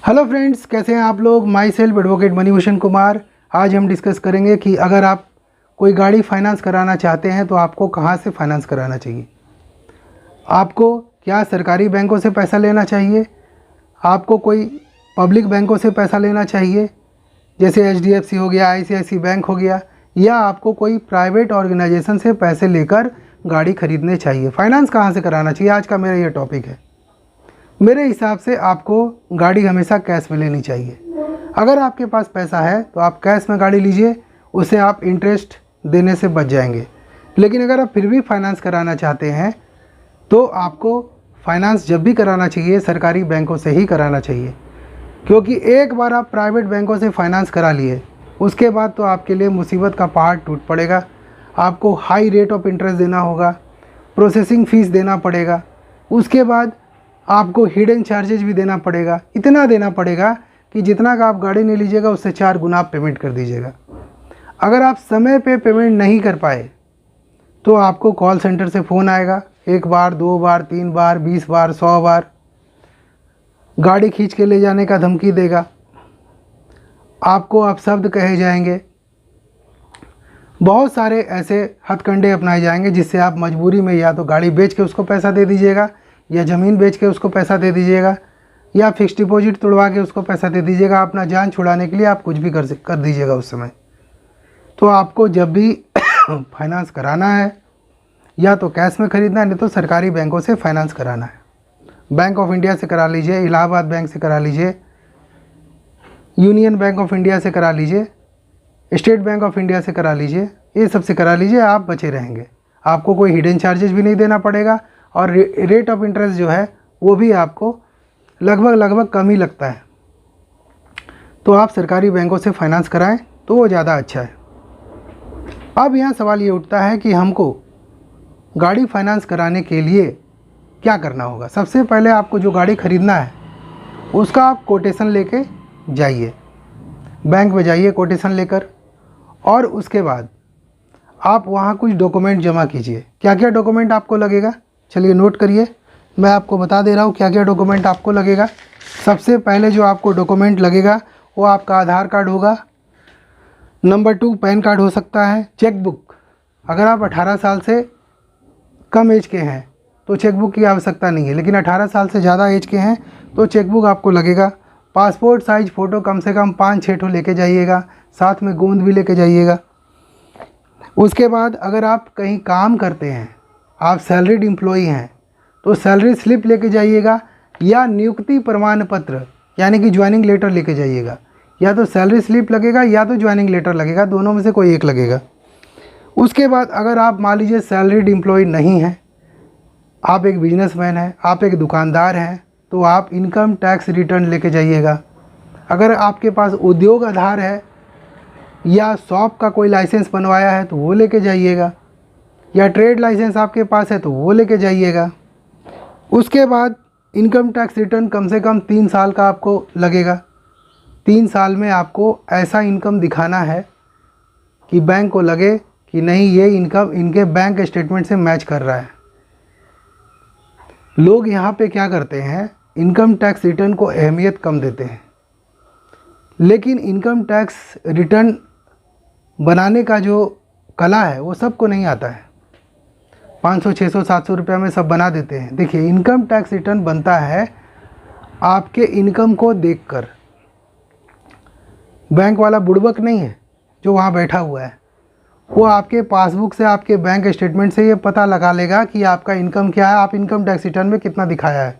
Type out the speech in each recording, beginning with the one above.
Hello friends, कैसे हैं आप लोग। My self advocate Manibhushan Kumar. आज हम डिस्कस करेंगे कि अगर आप कोई गाड़ी फाइनेंस कराना चाहते हैं तो आपको कहां से फाइनेंस कराना चाहिए। आपको क्या सरकारी बैंकों से पैसा लेना चाहिए, आपको कोई पब्लिक बैंकों से पैसा लेना चाहिए जैसे HDFC हो गया, ICICI बैंक हो गया, या आपको कोई प्राइवेट ऑर्गेनाइजेशन से पैसे लेकर गाड़ी खरीदने चाहिए। फाइनेंस कहाँ से कराना चाहिए, आज का मेरा ये टॉपिक है। मेरे हिसाब से आपको गाड़ी हमेशा कैश में लेनी चाहिए। अगर आपके पास पैसा है तो आप कैश में गाड़ी लीजिए, उसे आप इंटरेस्ट देने से बच जाएंगे। लेकिन अगर आप फिर भी फाइनेंस कराना चाहते हैं तो आपको फाइनेंस जब भी कराना चाहिए सरकारी बैंकों से ही कराना चाहिए, क्योंकि एक बार आप प्राइवेट बैंकों से फाइनेंस करा लिए उसके बाद तो आपके लिए मुसीबत का पहाड़ टूट पड़ेगा। आपको हाई रेट ऑफ इंटरेस्ट देना होगा, प्रोसेसिंग फ़ीस देना पड़ेगा, उसके बाद आपको हिडन चार्जेज भी देना पड़ेगा। इतना देना पड़ेगा कि जितना का आप गाड़ी नहीं लीजिएगा उससे 4 गुना आप पेमेंट कर दीजिएगा। अगर आप समय पे पेमेंट नहीं कर पाए तो आपको कॉल सेंटर से फ़ोन आएगा, 1 बार 2 बार 3 बार 20 बार 100 बार, गाड़ी खींच के ले जाने का धमकी देगा, आपको अपशब्द कहे जाएंगे, बहुत सारे ऐसे हथकंडे अपनाए जाएंगे जिससे आप मजबूरी में या तो गाड़ी बेच के उसको पैसा दे दीजिएगा, या ज़मीन बेच के उसको पैसा दे दीजिएगा, या फिक्स डिपॉजिट तोड़वा के उसको पैसा दे दीजिएगा। अपना जान छुड़ाने के लिए आप कुछ भी कर दीजिएगा उस समय। तो आपको जब भी फाइनेंस कराना है या तो कैश में ख़रीदना है, नहीं तो सरकारी बैंकों से फाइनेंस कराना है। बैंक ऑफ इंडिया से करा लीजिए, इलाहाबाद बैंक से करा लीजिए, यूनियन बैंक ऑफ इंडिया से करा लीजिए, स्टेट बैंक ऑफ इंडिया से करा लीजिए, ये सब से करा लीजिए। आप बचे रहेंगे, आपको कोई हिडन चार्जेस भी नहीं देना पड़ेगा और रेट ऑफ इंटरेस्ट जो है वो भी आपको लगभग कम ही लगता है। तो आप सरकारी बैंकों से फाइनेंस कराएं तो वो ज़्यादा अच्छा है। अब यहाँ सवाल ये उठता है कि हमको गाड़ी फाइनेंस कराने के लिए क्या करना होगा। सबसे पहले आपको जो गाड़ी ख़रीदना है उसका आप कोटेशन लेके जाइए, बैंक में जाइए कोटेशन लेकर, और उसके बाद आप वहाँ कुछ डॉक्यूमेंट जमा कीजिए। क्या क्या डॉक्यूमेंट आपको लगेगा, चलिए नोट करिए, मैं आपको बता दे रहा हूँ क्या क्या डॉक्यूमेंट आपको लगेगा। सबसे पहले जो आपको डॉक्यूमेंट लगेगा वो आपका आधार कार्ड होगा। नंबर 2 पैन कार्ड हो सकता है। चेक बुक, अगर आप 18 साल से कम एज के हैं तो चेक बुक की आवश्यकता नहीं है, लेकिन 18 साल से ज़्यादा एज के हैं तो चेक बुक आपको लगेगा। पासपोर्ट साइज फ़ोटो कम से कम 5-6 ठो लेके जाइएगा, साथ में गोंद भी लेके जाइएगा। उसके बाद अगर आप कहीं काम करते हैं, आप सैलरीड एम्प्लॉई हैं, तो सैलरी स्लिप लेके जाइएगा, या नियुक्ति प्रमाण पत्र यानी कि ज्वाइनिंग लेटर लेके जाइएगा। या तो सैलरी स्लिप लगेगा या तो ज्वाइनिंग लेटर लगेगा, दोनों में से कोई एक लगेगा। उसके बाद अगर आप मान लीजिए सैलरीड एम्प्लॉय नहीं हैं, आप एक बिजनेसमैन हैं, आप एक दुकानदार हैं, तो आप इनकम टैक्स रिटर्न लेके जाइएगा। अगर आपके पास उद्योग आधार है या शॉप का कोई लाइसेंस बनवाया है तो वो लेके जाइएगा, या ट्रेड लाइसेंस आपके पास है तो वो लेके जाइएगा। उसके बाद इनकम टैक्स रिटर्न कम से कम 3 साल का आपको लगेगा। 3 साल में आपको ऐसा इनकम दिखाना है कि बैंक को लगे कि नहीं, ये इनकम इनके बैंक स्टेटमेंट से मैच कर रहा है। लोग यहाँ पे क्या करते हैं, इनकम टैक्स रिटर्न को अहमियत कम देते हैं, लेकिन इनकम टैक्स रिटर्न बनाने का जो कला है वो सबको नहीं आता है। 500, 600, 700 रुपये में सब बना देते हैं। देखिए, इनकम टैक्स रिटर्न बनता है आपके इनकम को देखकर। बैंक वाला बुड़बक नहीं है जो वहाँ बैठा हुआ है, वो आपके पासबुक से, आपके बैंक स्टेटमेंट से ये पता लगा लेगा कि आपका इनकम क्या है, आप इनकम टैक्स रिटर्न में कितना दिखाया है।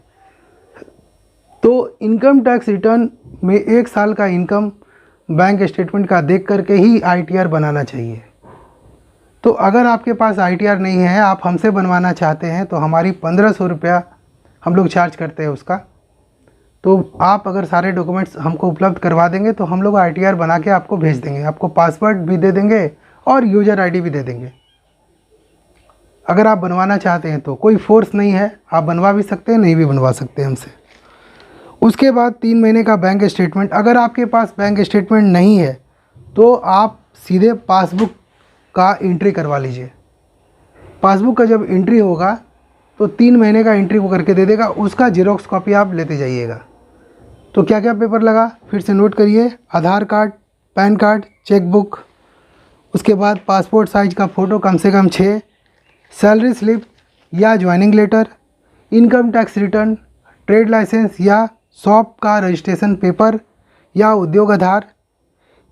तो इनकम टैक्स रिटर्न में 1 साल का इनकम बैंक स्टेटमेंट का देख करके ही ITR बनाना चाहिए। तो अगर आपके पास ITR नहीं है, आप हमसे बनवाना चाहते हैं, तो हमारी 1500 रुपया हम लोग चार्ज करते हैं उसका। तो आप अगर सारे डॉक्यूमेंट्स हमको उपलब्ध करवा देंगे तो हम लोग ITR बना के आपको भेज देंगे, आपको पासवर्ड भी दे देंगे और यूज़र ID भी दे देंगे। अगर आप बनवाना चाहते हैं तो कोई फोर्स नहीं है, आप बनवा भी सकते हैं, नहीं भी बनवा सकते हमसे। उसके बाद 3 महीने का बैंक स्टेटमेंट। अगर आपके पास बैंक स्टेटमेंट नहीं है तो आप सीधे पासबुक का एंट्री करवा लीजिए। पासबुक का जब एंट्री होगा तो 3 महीने का एंट्री वो करके दे देगा, उसका जेरोक्स कॉपी आप लेते जाइएगा। तो क्या क्या पेपर लगा फिर से नोट करिए। Aadhaar card, PAN card, chequebook, उसके बाद पासपोर्ट साइज का फ़ोटो कम से कम 6, सैलरी स्लिप या joining letter, income tax return, trade licence या शॉप का रजिस्ट्रेशन पेपर या उद्योग आधार,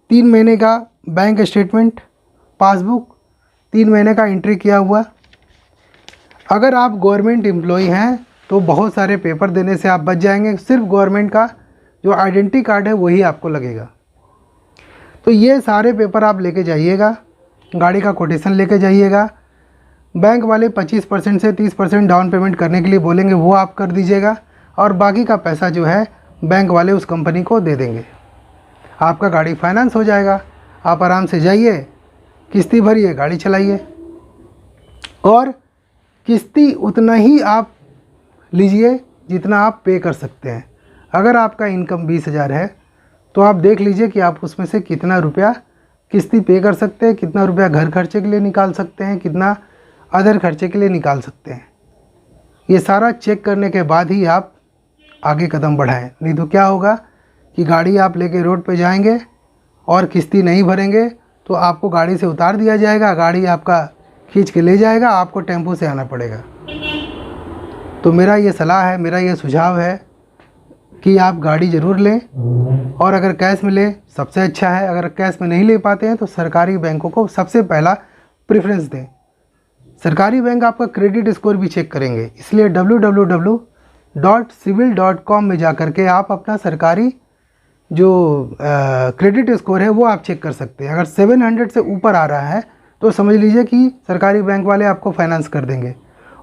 3 महीने का बैंक स्टेटमेंट, पासबुक, 3 महीने का एंट्री किया हुआ। अगर आप गवर्नमेंट एम्प्लॉई हैं तो बहुत सारे पेपर देने से आप बच जाएंगे। सिर्फ गवर्नमेंट का जो आइडेंटिटी कार्ड है वही आपको लगेगा। तो ये सारे पेपर आप लेके जाइएगा। गाड़ी का कोटेशन लेके जाइएगा। बैंक वाले 25% से 30% डाउन पेमेंट करने के लिए बोलेंगे, वो आप कर दीजिएगा और बाकी का पैसा जो है बैंक वाले उस कंपनी को दे देंगे। आपका गाड़ी फाइनेंस हो जाएगा। आप आराम से जाइए, किस्ती भरिए, गाड़ी चलाइए और किस्ती उतना ही आप लीजिए जितना आप पे कर सकते हैं। अगर आपका इनकम 20,000 है तो आप देख लीजिए कि आप उसमें से कितना रुपया किस्ती पे कर सकते हैं, कितना रुपया घर खर्चे के लिए निकाल सकते हैं, कितना अदर खर्चे के लिए निकाल सकते हैं। ये सारा चेक करने के बाद ही आप आगे कदम बढ़ाएं। नहीं तो क्या होगा कि गाड़ी आप लेके रोड पे जाएंगे और किस्ती नहीं भरेंगे तो आपको गाड़ी से उतार दिया जाएगा, गाड़ी आपका खींच के ले जाएगा, आपको टेम्पो से आना पड़ेगा। तो मेरा ये सलाह है, मेरा ये सुझाव है कि आप गाड़ी ज़रूर लें और अगर कैश में लें सबसे अच्छा है। अगर कैश में नहीं ले पाते हैं तो सरकारी बैंकों को सबसे पहला प्रेफरेंस दें। सरकारी बैंक आपका क्रेडिट स्कोर भी चेक करेंगे, इसलिए www.civil.com में जा कर के आप अपना सरकारी जो क्रेडिट स्कोर है वो आप चेक कर सकते हैं। अगर 700 से ऊपर आ रहा है तो समझ लीजिए कि सरकारी बैंक वाले आपको फाइनेंस कर देंगे,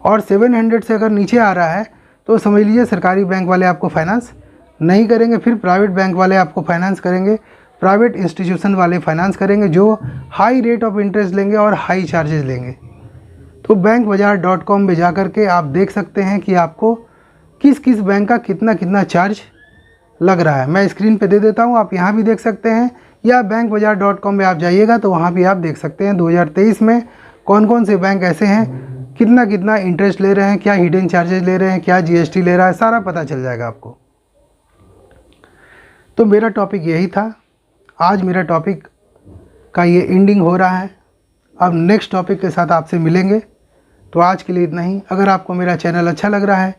और 700 से अगर नीचे आ रहा है तो समझ लीजिए सरकारी बैंक वाले आपको फाइनेंस नहीं करेंगे। फिर प्राइवेट बैंक वाले आपको फाइनेंस करेंगे, प्राइवेट इंस्टीट्यूशन वाले फाइनेंस करेंगे जो हाई रेट ऑफ इंटरेस्ट लेंगे और हाई चार्जेस लेंगे। तो bankbazaar.com में जा कर के आप देख सकते हैं कि आपको किस किस बैंक का कितना कितना चार्ज लग रहा है। मैं स्क्रीन पे दे देता हूँ, आप यहाँ भी देख सकते हैं, या bankbazaar.com में आप जाइएगा तो वहाँ भी आप देख सकते हैं 2023 में कौन कौन से बैंक ऐसे हैं, कितना कितना इंटरेस्ट ले रहे हैं, क्या हिडन चार्जेस ले रहे हैं, क्या GST ले रहा है, सारा पता चल जाएगा आपको। तो मेरा टॉपिक यही था। आज मेरा टॉपिक का ये एंडिंग हो रहा है। अब नेक्स्ट टॉपिक के साथ आपसे मिलेंगे। तो आज के लिए इतना ही। अगर आपको मेरा चैनल अच्छा लग रहा है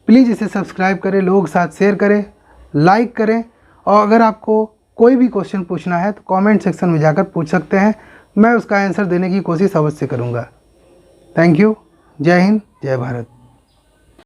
प्लीज़ इसे सब्सक्राइब करें, लोगों के साथ शेयर करें, लाइक करें, और अगर आपको कोई भी क्वेश्चन पूछना है तो कमेंट सेक्शन में जाकर पूछ सकते हैं। मैं उसका आंसर देने की कोशिश अवश्य करूँगा। Thank you. जय हिंद, जय भारत।